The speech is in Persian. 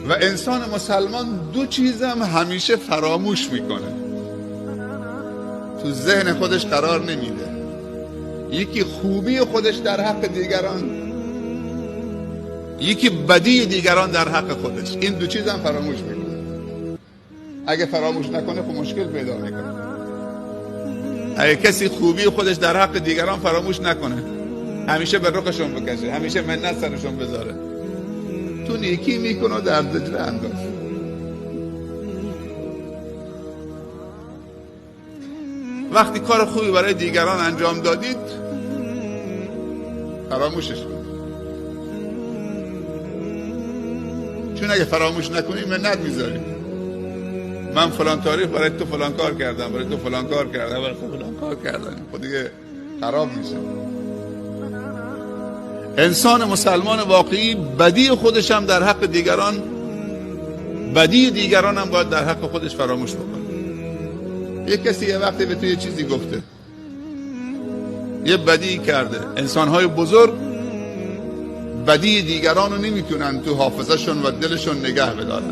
و انسان مسلمان دو چیزم همیشه فراموش میکنه، تو ذهن خودش قرار نمیده. یکی خوبی خودش در حق دیگران، یکی بدی دیگران در حق خودش. این دو چیزم فراموش میکنه. اگه فراموش نکنه خب مشکل پیدا میکنه. اگه کسی خوبی خودش در حق دیگران فراموش نکنه، همیشه به رخشون بکشه، همیشه منت سرشون بذاره، تو نیکی میکنه و در دجله انداز. وقتی کار خوبی برای دیگران انجام دادید فراموشش کنید، چون اگه فراموش نکنید منت میذارید. من فلان تاریخ برای تو فلان کار کردم، برای تو فلان کار کردم، برای تو فلان کار کردم، خود دیگه خراب میشه. انسان مسلمان واقعی بدی خودش هم در حق دیگران، بدی دیگران هم باید در حق خودش فراموش بکنه. یک کسی یه وقتی به تو یه چیزی گفته، یه بدی کرده. انسانهای بزرگ بدی دیگران رو نمیتونن تو حافظه‌شون و دلشون نگه بدارن.